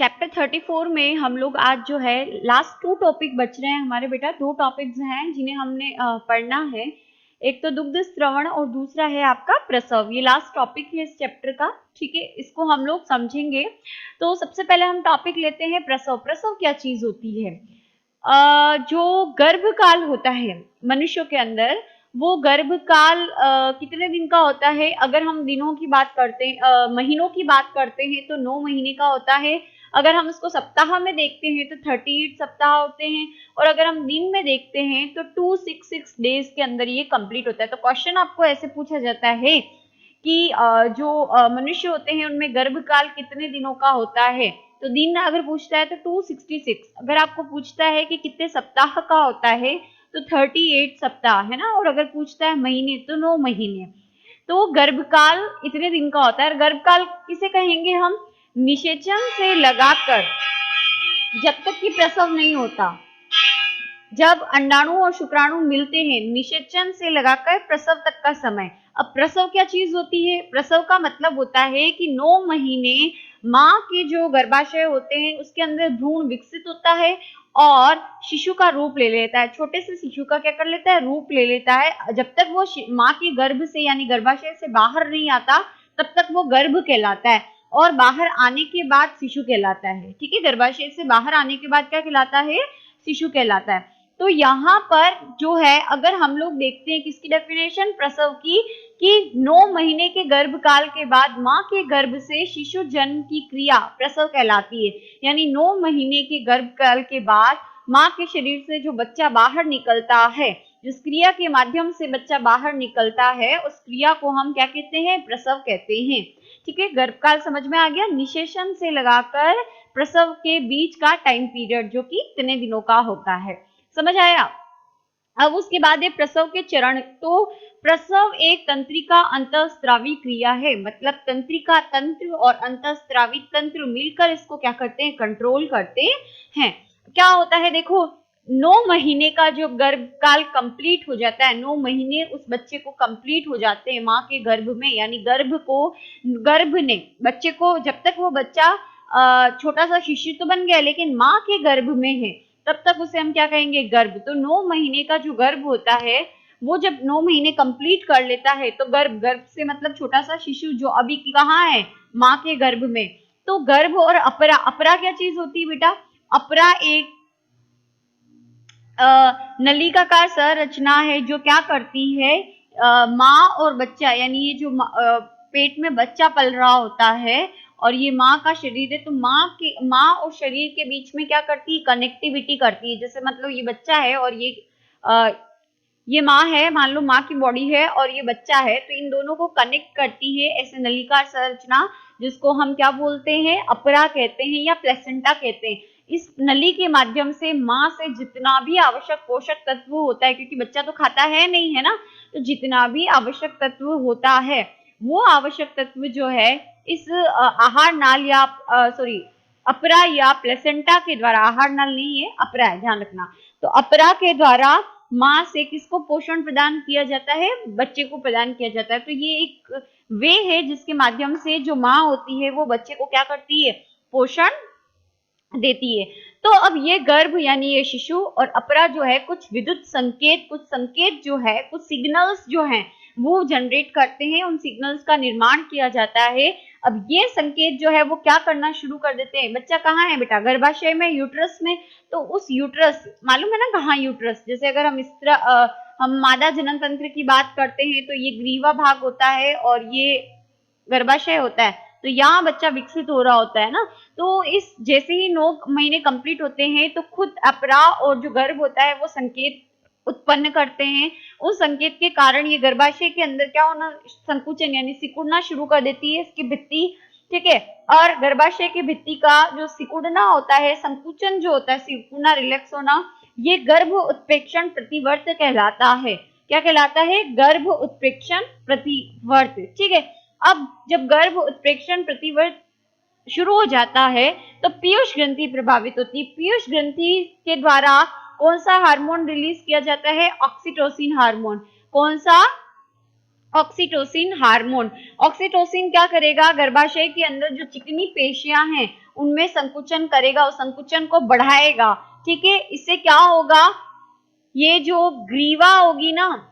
Chapter 34 में हम लोग आज जो है लास्ट 2 टॉपिक बच रहे हैं हमारे बेटा। 2 टॉपिक्स हैं जिन्हें हमने पढ़ना है। एक तो दुग्ध स्रवण और दूसरा है आपका प्रसव। ये लास्ट टॉपिक है इस चैप्टर का, ठीक है। इसको हम लोग समझेंगे। तो सबसे पहले हम टॉपिक लेते हैं प्रसव। प्रसव क्या चीज होती है? जो गर्भकाल होता है मनुष्यों के अंदर, वो गर्भकाल कितने दिन का होता है? अगर हम दिनों की बात करते हैं, महीनों की बात करते हैं तो 9 महीने का होता है। अगर हम इसको सप्ताह में देखते हैं तो 38 सप्ताह होते हैं, और अगर हम दिन में देखते हैं तो 266 डेज के अंदर ये कंप्लीट होता है। तो क्वेश्चन आपको ऐसे पूछा जाता है कि जो मनुष्य होते हैं उनमें गर्भकाल कितने दिनों का होता है? तो दिन अगर पूछता है तो 266। अगर आपको पूछता है कि कितने सप्ताह का होता है तो 38 सप्ताह है ना। और अगर पूछता है महीने तो 9 महीने। तो गर्भकाल इतने दिन का होता है। गर्भकाल किसे कहेंगे हम? निषेचन से लगाकर जब तक कि प्रसव नहीं होता, जब अंडाणु और शुक्राणु मिलते हैं, निषेचन से लगाकर प्रसव तक का समय। अब प्रसव क्या चीज होती है? प्रसव का मतलब होता है कि 9 महीने माँ के जो गर्भाशय होते हैं उसके अंदर भ्रूण विकसित होता है और शिशु का रूप ले लेता है। छोटे से शिशु का क्या कर लेता है? रूप ले लेता है। जब तक वो माँ के गर्भ से यानी गर्भाशय से बाहर नहीं आता तब तक वो गर्भ कहलाता है, और बाहर आने के बाद शिशु कहलाता है, ठीक है। गर्भाशय से बाहर आने के बाद क्या कहलाता है? शिशु कहलाता है। तो यहाँ पर जो है अगर हम लोग देखते हैं किसकी डेफिनेशन प्रसव की, कि 9 महीने के गर्भकाल के बाद माँ के गर्भ से शिशु जन्म की क्रिया प्रसव कहलाती है। यानी 9 महीने के गर्भकाल के बाद माँ के शरीर से जो बच्चा बाहर निकलता है, जिस क्रिया के माध्यम से बच्चा बाहर निकलता है, उस क्रिया को हम क्या कहते हैं? प्रसव कहते हैं, ठीक है। गर्भकाल समझ में आ गया। निषेचन से लगाकर प्रसव के बीच का टाइम पीरियड जो कि कितने दिनों का होता है, समझ आया। अब उसके बाद है प्रसव के चरण। तो प्रसव एक तंत्रिका अंतःस्रावी क्रिया है, मतलब तंत्रिका तंत्र और अंतःस्रावी तंत्र मिलकर इसको क्या करते हैं? कंट्रोल करते हैं। क्या होता है देखो, 9 महीने का जो गर्भकाल कंप्लीट हो जाता है, 9 महीने उस बच्चे को कंप्लीट हो जाते हैं माँ के गर्भ में, यानी गर्भ ने बच्चे को, जब तक वो बच्चा छोटा सा शिशु तो बन गया लेकिन माँ के गर्भ में है, तब तक उसे हम क्या कहेंगे? गर्भ। तो 9 महीने का जो गर्भ होता है वो जब 9 महीने कंप्लीट कर लेता है तो गर्भ, गर्भ से मतलब छोटा सा शिशु जो अभी कहाँ है? माँ के गर्भ में। तो गर्भ और अपरा, अपरा क्या चीज होती है बेटा? अपरा एक नलिकाकार संरचना है जो क्या करती है? माँ और बच्चा, यानी ये जो पेट में बच्चा पल रहा होता है और ये माँ का शरीर है, तो माँ और शरीर के बीच में क्या करती है? कनेक्टिविटी करती है। जैसे मतलब ये बच्चा है और ये माँ है, मान लो माँ की बॉडी है और ये बच्चा है, तो इन दोनों को कनेक्ट करती है ऐसे नलिका संरचना, जिसको हम क्या बोलते हैं? अपरा कहते हैं या प्लेसेंटा कहते हैं। इस नली के माध्यम से माँ से जितना भी आवश्यक पोषक तत्व होता है, क्योंकि बच्चा तो खाता है नहीं है ना, तो जितना भी आवश्यक तत्व होता है वो आवश्यक तत्व जो है इस आहार नाल या अपरा या प्लेसेंटा के द्वारा, आहार नाल नहीं है, अपरा है, ध्यान रखना। तो अपरा के द्वारा माँ से किसको पोषण प्रदान किया जाता है? बच्चे को प्रदान किया जाता है। तो ये एक वे है जिसके माध्यम से जो माँ होती है वो बच्चे को क्या करती है? पोषण देती है। तो अब ये गर्भ यानी ये शिशु और अपरा जो है कुछ विद्युत संकेत, कुछ संकेत जो है, कुछ सिग्नल्स जो हैं वो जनरेट करते हैं, उन सिग्नल्स का निर्माण किया जाता है। अब ये संकेत जो है वो क्या करना शुरू कर देते हैं? बच्चा कहाँ है बेटा? गर्भाशय में, यूट्रस में। तो उस यूट्रस, मालूम है ना कहाँ यूट्रस? जैसे अगर हम हम मादा जनन तंत्र की बात करते हैं तो ये ग्रीवा भाग होता है और ये गर्भाशय होता है। तो यहाँ बच्चा विकसित हो रहा होता है ना। तो इस जैसे ही 9 महीने कंप्लीट होते हैं तो खुद अपरा और जो गर्भ होता है वो संकेत उत्पन्न करते हैं। उस संकेत के कारण ये गर्भाशय के अंदर क्या होना? संकुचन यानी सिकुड़ना शुरू कर देती है इसकी भित्ति, ठीक है। और गर्भाशय की भित्ति का जो सिकुड़ना होता है, संकुचन जो होता है, सिकुड़ना, रिलैक्स होना, ये गर्भ उत्प्रेक्षण प्रतिवर्त कहलाता है। क्या कहलाता है? गर्भ उत्प्रेक्षण प्रतिवर्त, ठीक है। अब जब गर्भ उत्प्रेक्षण प्रतिवर्त शुरू हो जाता है तो पीयूष ग्रंथि प्रभावित होती है। पीयूष ग्रंथि के द्वारा कौन सा हार्मोन रिलीज किया जाता है? Oxytocin hormone. कौन सा? Oxytocin hormone. ऑक्सीटोसिन क्या करेगा, गर्भाशय के अंदर जो चिकनी पेशियां हैं उनमें संकुचन करेगा, उस संकुचन को बढ़ाएगा। ठीक है, इससे क्या होगा, ये जो ग्रीवा होगी ना,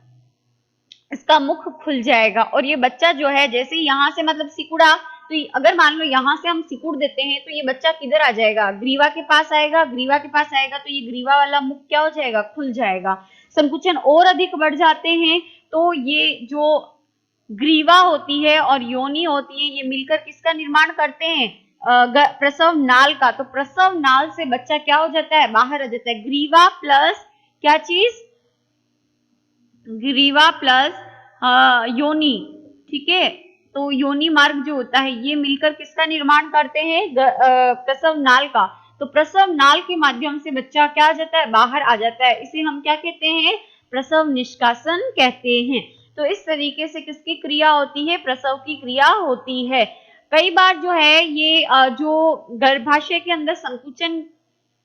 इसका मुख खुल जाएगा और ये बच्चा जो है, जैसे यहाँ से मतलब सिकुड़ा, तो अगर मान लो यहाँ से हम सिकुड़ देते हैं तो ये बच्चा किधर आ जाएगा, ग्रीवा के पास आएगा। ग्रीवा के पास आएगा तो ये ग्रीवा वाला मुख क्या हो जाएगा, खुल जाएगा। संकुचन और अधिक बढ़ जाते हैं तो ये जो ग्रीवा होती है और योनि होती है, ये मिलकर किसका निर्माण करते हैं, प्रसव नाल का। तो प्रसव नाल से बच्चा क्या हो जाता है, बाहर आ जाता है। ग्रीवा प्लस क्या चीज, ग्रीवा प्लस योनि। ठीक है, तो योनि मार्ग जो होता है ये मिलकर किसका निर्माण करते हैं, प्रसव नाल का। तो प्रसव नाल के माध्यम से बच्चा क्या आ जाता है, बाहर आ जाता है। इसे हम क्या कहते हैं, प्रसव निष्कासन कहते हैं। तो इस तरीके से किसकी क्रिया होती है, प्रसव की क्रिया होती है। कई बार जो है ये जो गर्भाशय के अंदर संकुचन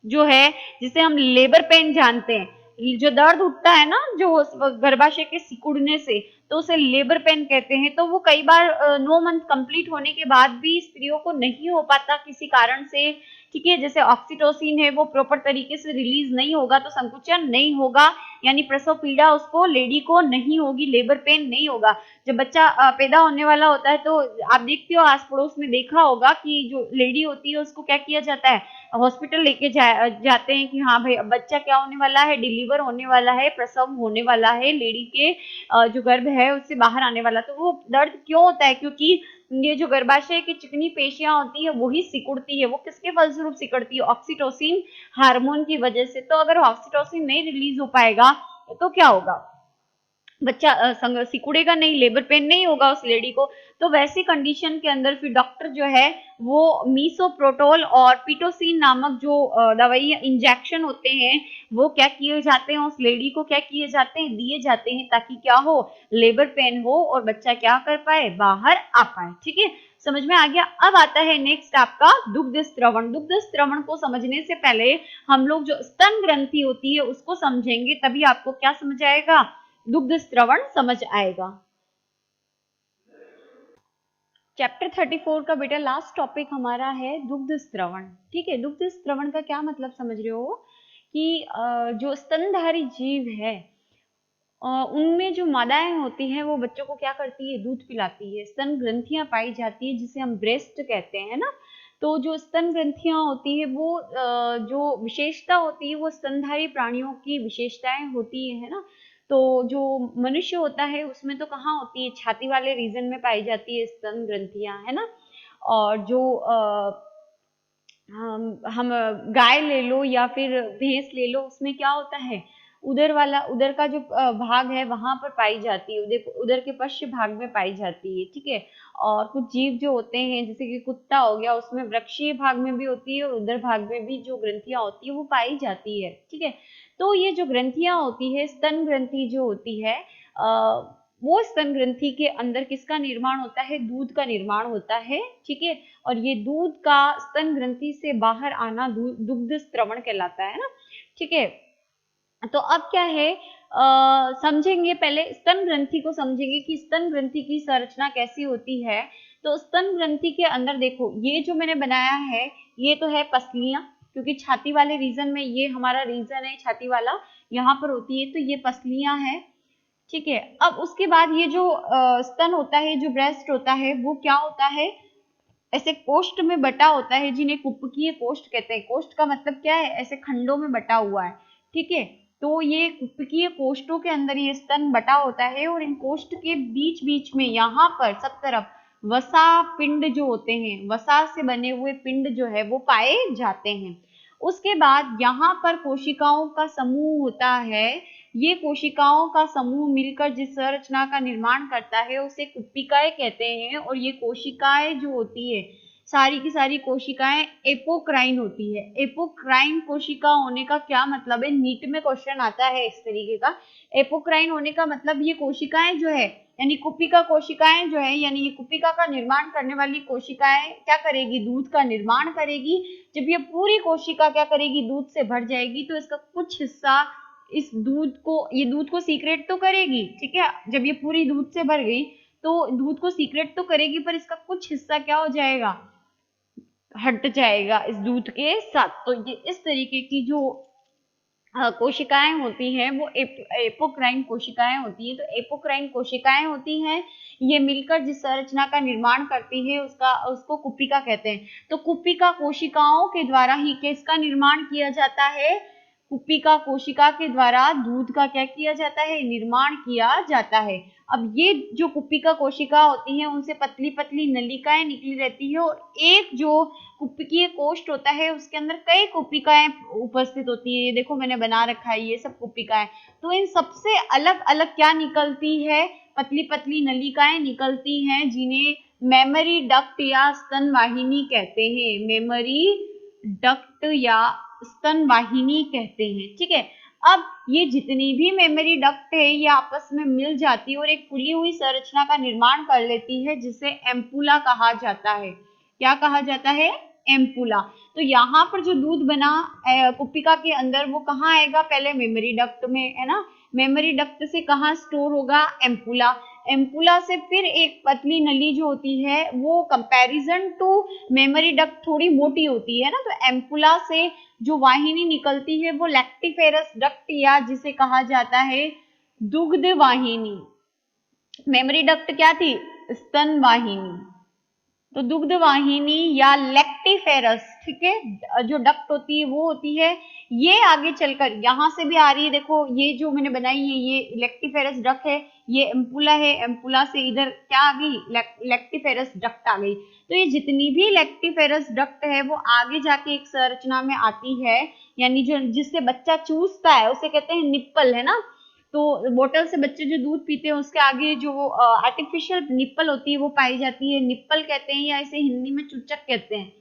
जो है, जिसे हम लेबर पेन जानते हैं, जो दर्द उठता है ना जो गर्भाशय के सिकुड़ने से, तो उसे लेबर पेन कहते हैं। तो वो कई बार 9 मंथ कंप्लीट होने के बाद भी स्त्रियों को नहीं हो पाता किसी कारण से। ठीक है, जैसे ऑक्सीटोसिन है वो प्रॉपर तरीके से रिलीज नहीं होगा तो संकुचन नहीं होगा, यानी प्रसव पीड़ा उसको, लेडी को नहीं होगी, लेबर पेन नहीं होगा। जब बच्चा पैदा होने वाला होता है तो आप देखते हो आस पड़ोस में देखा होगा कि जो लेडी होती है उसको क्या किया जाता है, हॉस्पिटल लेके जाते हैं कि हाँ भाई अब बच्चा क्या होने वाला है, डिलीवर होने वाला है, प्रसव होने वाला है, लेडी के जो गर्भ है उससे बाहर आने वाला। तो वो दर्द क्यों होता है, क्योंकि ये जो गर्भाशय की चिकनी पेशियां होती है वही सिकुड़ती है। वो किसके फलस्वरूप सिकुड़ती है, ऑक्सीटोसिन हार्मोन की वजह से। तो अगर ऑक्सीटोसिन नहीं रिलीज हो पाएगा तो क्या होगा, बच्चा सिकुड़ेगा नहीं, लेबर पेन नहीं होगा उस लेडी को। तो वैसी कंडीशन के अंदर फिर डॉक्टर जो है वो मीसोप्रोटोल और पिटोसिन नामक जो दवाई इंजेक्शन होते हैं वो क्या किए जाते हैं, उस लेडी को क्या किए जाते हैं, दिए जाते हैं, ताकि क्या हो, लेबर पेन हो और बच्चा क्या कर पाए, बाहर आ पाए। ठीक है, समझ में आ गया। अब आता है नेक्स्ट आपका दुग्ध स्त्रवण। दुग्ध स्त्रवण को समझने से पहले हम लोग जो स्तन ग्रंथि होती है उसको समझेंगे, तभी आपको क्या समझ आएगा, दुग्ध स्त्रवण समझ आएगा। चैप्टर 34 का बेटा लास्ट टॉपिक हमारा है दुग्ध स्त्रवण। ठीक है, दुग्ध स्त्रवण का क्या मतलब समझ रहे हो कि जो स्तनधारी जीव है उनमें जो मादाएं होती हैं वो बच्चों को क्या करती है, दूध पिलाती है। स्तन ग्रंथियां पाई जाती है जिसे हम ब्रेस्ट कहते हैं ना। तो जो स्तन ग्रंथियां होती है वो जो विशेषता होती है वो स्तनधारी प्राणियों की विशेषताएं होती है ना। तो जो मनुष्य होता है उसमें तो कहाँ होती है, छाती वाले रीजन में पाई जाती है स्तन ग्रंथियां, है ना। और जो हम गाय ले लो या फिर भैंस ले लो, उसमें क्या होता है, उदर वाला, उदर का जो भाग है वहां पर पाई जाती है, उदर उदर के पश्च भाग में पाई जाती है। ठीक है, और कुछ जीव जो होते हैं जैसे कि कुत्ता हो गया, उसमें वृक्षीय भाग में भी होती है और उदर भाग में भी जो ग्रंथियां होती है वो पाई जाती है। ठीक है, तो ये जो ग्रंथियां होती है, स्तन ग्रंथि जो होती है वो स्तन ग्रंथि के अंदर किसका निर्माण होता है, दूध का निर्माण होता है। ठीक है, और ये दूध का स्तन ग्रंथि से बाहर आना दुग्ध स्त्रवण कहलाता है ना। ठीक है, तो अब क्या है, समझेंगे पहले स्तन ग्रंथि को, समझेंगे कि स्तन ग्रंथि की संरचना कैसी होती है। तो स्तन ग्रंथि के अंदर देखो, ये जो मैंने बनाया है ये तो है पसलियां, क्योंकि छाती वाले रीजन में, ये हमारा रीजन है छाती वाला, यहाँ पर होती है, तो ये पसलियां हैं। ठीक है, अब उसके बाद ये जो स्तन होता है, जो ब्रेस्ट होता है, वो क्या होता है, ऐसे कोष्ठ में बटा होता है, जिन्हें कुपकीय कोष्ठ कहते हैं। कोष्ठ का मतलब क्या है, ऐसे खंडों में बटा हुआ है। ठीक है, तो ये कुपकीय कोष्ठों के अंदर ये स्तन बटा होता है और इन कोष्ठ के बीच बीच में यहाँ पर सब तरफ वसा पिंड जो होते हैं, वसा से बने हुए पिंड जो है वो पाए जाते हैं। उसके बाद यहाँ पर कोशिकाओं का समूह होता है। ये कोशिकाओं का समूह मिलकर जिस संरचना का निर्माण करता है उसे कुप्पिकाएं कहते हैं। और ये कोशिकाएं जो होती है, सारी की सारी कोशिकाएं एपोक्राइन होती है। एपोक्राइन कोशिका होने का क्या मतलब है, नीट में क्वेश्चन आता है इस तरीके का। एपोक्राइन होने का मतलब ये कोशिकाएं जो है, यानी कुप्पिका कोशिकाएं जो है, यानी ये कुप्पिका का निर्माण करने वाली कोशिकाएं क्या करेगी, दूध का निर्माण करेगी। जब ये पूरी कोशिका क्या करेगी, दूध से भर जाएगी, तो इसका कुछ हिस्सा इस दूध को, ये दूध को सीक्रेट तो करेगी, ठीक है, जब ये पूरी दूध से भर गई तो दूध को सीक्रेट तो करेगी, पर इसका कुछ हिस्सा क्या हो जाएगा, हट जाएगा इस दूध के साथ। तो ये इस तरीके की जो कोशिकाएं होती हैं वो एपोक्राइन कोशिकाएं होती हैं। तो एपोक्राइन कोशिकाएं होती हैं, ये मिलकर जिस संरचना का निर्माण करती है उसको कुपिका कहते हैं। तो कुपिका कोशिकाओं के द्वारा ही किसका निर्माण किया जाता है, कुपिका कोशिका के द्वारा दूध का क्या किया जाता है, निर्माण किया जाता है। अब ये जो कुपिका कोशिका होती है उनसे पतली पतली नलिकाएं निकली रहती है, और एक जो कुपिकीय कोष्ठ होता है उसके अंदर कई कुपिकाएं उपस्थित होती है। ये देखो मैंने बना रखा है, ये सब कुपिकाएं। तो इन सबसे अलग अलग क्या निकलती है, पतली पतली नलिकाएं निकलती हैं, जिन्हें मेमरी डक्ट या स्तन वाहिनी कहते हैं। मेमरी डक्ट या स्तन वाहिनी कहते हैं, ठीक है। अब ये जितनी भी मेमरी डक्ट है ये आपस में मिल जाती है और एक फुली हुई संरचना का निर्माण कर लेती है, जिसे एम्पुला कहा जाता है। क्या कहा जाता है, एम्पुला। तो यहाँ पर जो दूध बना कुपिका के अंदर वो कहाँ आएगा, पहले मेमरी डक्ट में, है ना। मेमरी डक्ट से कहाँ स्टोर होगा, एम्पुला। एम्पुला से फिर एक पतली नली जो होती है वो कंपैरिजन टू मेमरी डक्ट थोड़ी मोटी होती है ना, तो एम्पुला से जो वाहिनी निकलती है वो लैक्टिफेरस डक्ट या जिसे कहा जाता है दुग्ध वाहिनी। मेमरी डक्ट क्या थी, स्तन वाहिनी, तो दुग्ध वाहिनी या लैक्टिफेरस, ठीक है, जो डक्ट होती है वो होती है। ये आगे चलकर यहाँ से भी आ रही है, देखो ये जो मैंने बनाई है ये लैक्टिफेरस डक्ट है, ये एम्पुला है, एम्पुला से इधर क्या आ गई, लैक्टिफेरस डक्ट आ गई। तो ये जितनी भी लैक्टिफेरस डक्ट है वो आगे जाके एक संरचना में आती है, यानी जो जिससे बच्चा चूसता है उसे कहते हैं निप्पल, है ना। तो बोतल से बच्चे जो दूध पीते हैं उसके आगे जो आर्टिफिशियल निप्पल होती है वो पाई जाती है, निप्पल कहते हैं या इसे हिंदी में चूचक कहते हैं,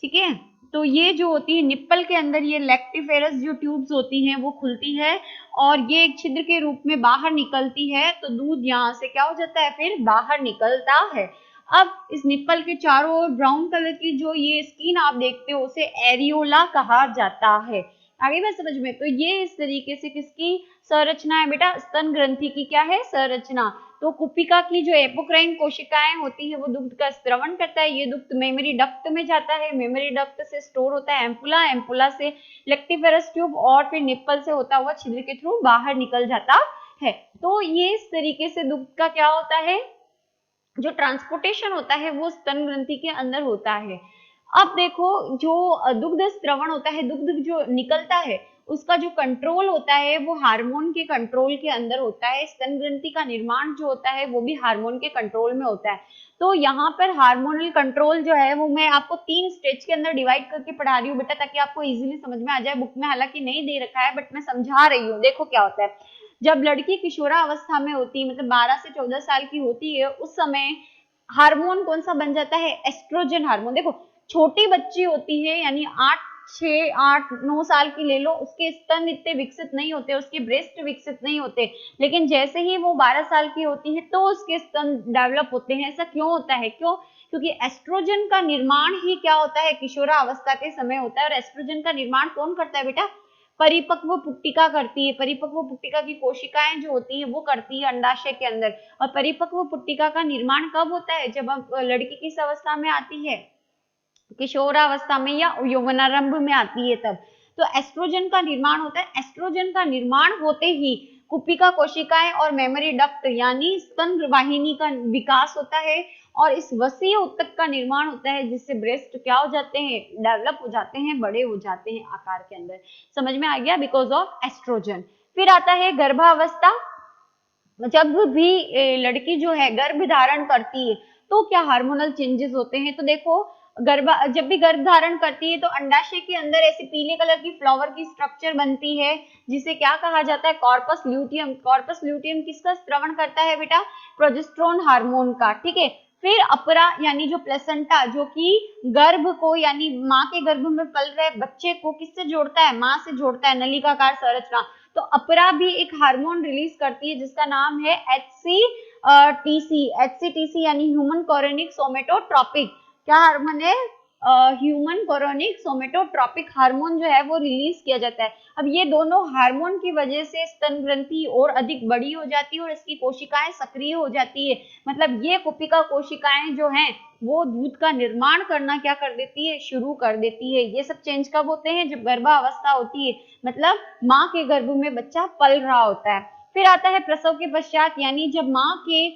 ठीक है। तो ये जो होती है निप्पल के अंदर ये लैक्टिफेरस जो ट्यूब्स होती हैं वो खुलती है और ये एक छिद्र के रूप में बाहर निकलती है, तो दूध यहाँ से क्या हो जाता है, फिर बाहर निकलता है। अब इस निप्पल के चारों ओर ब्राउन कलर की जो ये स्किन आप देखते हो उसे एरियोला कहा जाता है। आगे बात समझ में। तो ये इस तरीके से किसकी संरचना है बेटा, स्तन ग्रंथि की क्या है, संरचना। तो कुपिका की जो एपोक्राइन कोशिकाएं होती है वो दुग्ध का स्त्रवण करता है, ये दुग्ध मेमरी डक्ट में जाता है, मेमरी डक्ट से स्टोर होता है एम्पुला, एम्पुला से लैक्टिफेरस ट्यूब और फिर निप्पल से होता हुआ छिद्र के थ्रू बाहर निकल जाता है। तो ये इस तरीके से दुग्ध का क्या होता है, जो ट्रांसपोर्टेशन होता है वो स्तन ग्रंथि के अंदर होता है। अब देखो जो दुग्ध स्त्रवण होता है, दुग्ध जो निकलता है उसका जो कंट्रोल होता है वो हार्मोन के कंट्रोल के अंदर होता है। स्तन ग्रंथि का निर्माण जो होता है वो भी हार्मोन के कंट्रोल में होता है। तो यहाँ पर हार्मोनल कंट्रोल जो है वो मैं आपको 3 स्टेज के अंदर डिवाइड करके पढ़ा रही हूँ बेटा, ताकि आपको इजीली समझ में आ जाए। बुक में हालांकि नहीं दे रखा है बट मैं समझा रही हूँ। देखो क्या होता है, जब लड़की किशोरावस्था में होती है, मतलब 12 से 14 साल की होती है, उस समय हार्मोन कौन सा बन जाता है, एस्ट्रोजन हार्मोन। देखो छोटी बच्ची होती है यानी 8-9 साल की ले लो, उसके स्तन इतने विकसित नहीं होते, उसके ब्रेस्ट विकसित नहीं होते, लेकिन जैसे ही वो 12 साल की होती है तो उसके स्तन डेवलप होते हैं। ऐसा क्यों होता है, क्यों, क्योंकि एस्ट्रोजन का निर्माण ही क्या होता है, किशोरावस्था के समय होता है। और एस्ट्रोजन का निर्माण कौन करता है बेटा, परिपक्व पुट्टिका करती है। परिपक्व पुट्टिका की कोशिकाएं जो होती है वो करती है अंडाशय के अंदर। और परिपक्व पुट्टिका का निर्माण कब होता है, जब अब लड़की किस अवस्था में आती है, किशोरावस्था में या यौवनारंभ में आती है तब। तो एस्ट्रोजन का निर्माण होता है। एस्ट्रोजन का निर्माण होते ही कुपिका कोशिकाएं और मेमरी डक्ट यानी स्तन वाहिनी का विकास होता है और इस वसीय ऊतक का निर्माण होता है, जिससे ब्रेस्ट क्या हो जाते हैं, डेवलप हो जाते हैं, बड़े हो जाते हैं आकार के अंदर। समझ में आ गया, बिकॉज ऑफ एस्ट्रोजन। फिर आता है गर्भावस्था। जब भी लड़की जो है गर्भ धारण करती है तो क्या हार्मोनल चेंजेस होते हैं। तो देखो जब भी गर्भ धारण करती है तो अंडाशय के अंदर ऐसी पीले कलर की फ्लावर की स्ट्रक्चर बनती है, जिसे क्या कहा जाता है, कॉर्पस ल्यूटियम। कॉर्पस ल्यूटियम किसका स्त्रवण करता है बेटा, प्रोजेस्टेरोन हार्मोन का, ठीक है। फिर अपरा यानी जो प्लेसेंटा, जो कि गर्भ को यानी माँ के गर्भ में पल रहे बच्चे को किससे जोड़ता है, माँ से जोड़ता है, नलिकाकार संरचना। तो अपरा भी एक हार्मोन रिलीज करती है जिसका नाम है HCTC। HCTC यानी ह्यूमन कोरोनिक सोमेटोट्रोपिक क्या हार्मोन है, ह्यूमन कोरोनिक सोमेटोट्रॉपिक हार्मोन जो है वो रिलीज किया जाता है। अब ये दोनों हार्मोन की वजह से स्तन ग्रंथि और अधिक बड़ी हो जाती है और इसकी कोशिकाएं सक्रिय हो जाती है। मतलब ये कुपिका कोशिकाएं जो हैं वो दूध का निर्माण करना क्या कर देती है, शुरू कर देती है। ये सब चेंज कब होते हैं, जब गर्भावस्था होती है, मतलब माँ के गर्भ में बच्चा पल रहा होता है। फिर आता है प्रसव के पश्चात, यानी जब माँ के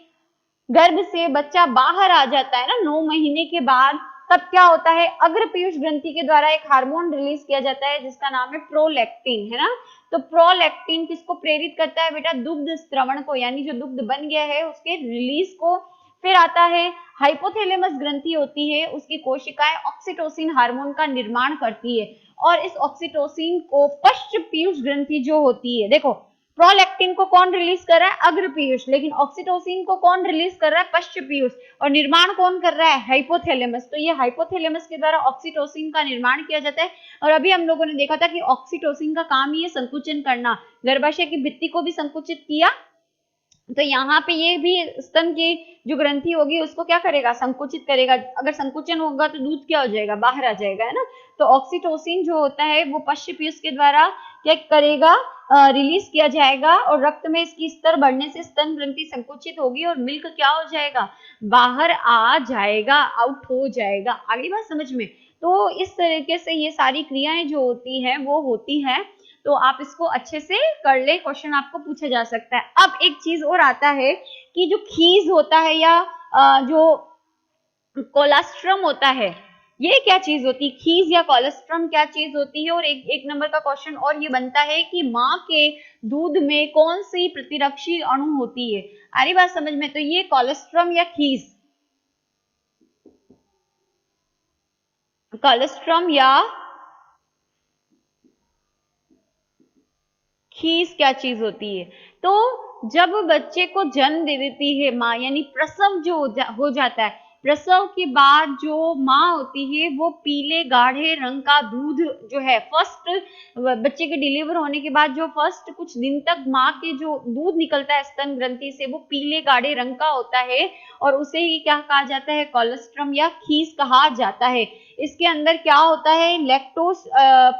गर्भ से बच्चा बाहर आ जाता है ना 9 महीने के बाद, तब क्या होता है, अग्र पीयूष ग्रंथि के द्वारा एक हार्मोन रिलीज किया जाता है जिसका नाम है प्रोलैक्टिन, है ना। तो प्रोलैक्टिन किसको प्रेरित करता है बेटा, दुग्ध स्त्रवण को, यानी जो दुग्ध बन गया है उसके रिलीज को। फिर आता है हाइपोथैलेमस ग्रंथि होती है, उसकी कोशिकाएं ऑक्सीटोसिन हार्मोन का निर्माण करती है और इस ऑक्सीटोसिन को पश्च पीयूष ग्रंथि जो होती है, देखो प्रोलैक्टिन को कौन रिलीज कर रहा है, अग्र पीयूष, लेकिन ऑक्सीटोसिन को कौन रिलीज कर रहा है, पश्च पीयूष, और निर्माण कौन कर रहा है, हाइपोथैलेमस। तो ये हाइपोथैलेमस के द्वारा ऑक्सीटोसिन का निर्माण किया जाता है। और अभी हम लोगों ने देखा था कि ऑक्सीटोसिन का काम ही है संकुचन करना, गर्भाशय की भित्ति को भी संकुचित किया, तो यहाँ पे ये भी स्तन की जो ग्रंथि होगी उसको क्या करेगा, संकुचित करेगा। अगर संकुचन होगा तो दूध क्या हो जाएगा, बाहर आ जाएगा, है ना। तो ऑक्सीटोसिन जो होता है वो पश्च पीयूष के द्वारा क्या करेगा, रिलीज किया जाएगा और रक्त में इसकी स्तर बढ़ने से स्तन ग्रंथि संकुचित होगी और मिल्क क्या हो जाएगा, बाहर आ जाएगा, आउट हो जाएगा। आगे बात समझ में। तो इस तरीके से ये सारी क्रियाएं जो होती है वो होती है। तो आप इसको अच्छे से कर ले, क्वेश्चन आपको पूछा जा सकता है। अब एक चीज और आता है कि जो खीज होता है या जो कोलेस्ट्रम होता है, ये क्या चीज होती है, खीज या कोलेस्ट्रम क्या चीज होती है। और एक नंबर का क्वेश्चन और ये बनता है कि माँ के दूध में कौन सी प्रतिरक्षी अणु होती है। आ रही बात समझ में। तो ये कोलेस्ट्रम या खीज, कोलेस्ट्रम या खीस क्या चीज होती है। तो जब बच्चे को जन्म दे देती है माँ, यानी प्रसव जो हो जाता है, प्रसव के बाद जो माँ होती है वो पीले गाढ़े रंग का दूध जो है, फर्स्ट बच्चे के डिलीवर होने के बाद जो फर्स्ट कुछ दिन तक माँ के जो दूध निकलता है स्तन ग्रंथि से वो पीले गाढ़े रंग का होता है और उसे ही क्या कहा जाता है, कोलेस्ट्रम या खीस कहा जाता है। इसके अंदर क्या होता है, लैक्टोज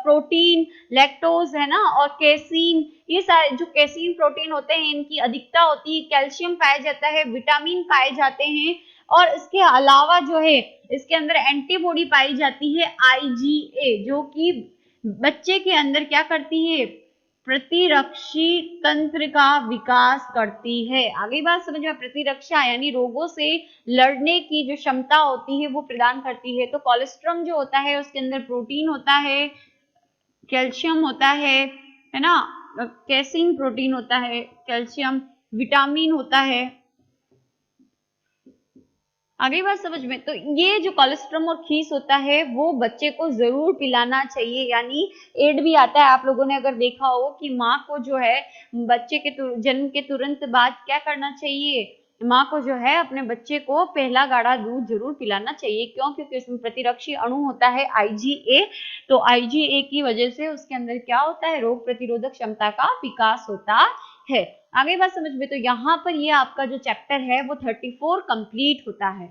प्रोटीन, लैक्टोज है ना, और कैसीन, ये सारे जो कैसीन प्रोटीन होते हैं इनकी अधिकता होती है, कैल्शियम पाया जाता है, विटामिन पाए जाते हैं और इसके अलावा जो है इसके अंदर एंटीबॉडी पाई जाती है IgA, जो कि बच्चे के अंदर क्या करती है, प्रतिरक्षी तंत्र का विकास करती है। आगे बात समझ में, प्रतिरक्षा यानी रोगों से लड़ने की जो क्षमता होती है वो प्रदान करती है। तो कोलेस्ट्रम जो होता है उसके अंदर प्रोटीन होता है, कैल्शियम होता है ना, कैसीन प्रोटीन होता है, कैल्शियम, विटामिन होता है। आगे बात समझ में। तो ये जो कोलेस्ट्रम और खीस होता है वो बच्चे को जरूर पिलाना चाहिए, यानी एड भी आता है। आप लोगों ने अगर देखा हो कि माँ को जो है बच्चे के जन्म के तुरंत बाद क्या करना चाहिए, माँ को जो है अपने बच्चे को पहला गाढ़ा दूध जरूर पिलाना चाहिए। क्यों, क्योंकि उसमें प्रतिरक्षी अणु होता है IgA। तो IgA की वजह से उसके अंदर क्या होता है, रोग प्रतिरोधक क्षमता का विकास होता है। आगे बात समझ में। तो यहाँ पर ये आपका जो चैप्टर है वो 34 कंप्लीट होता है।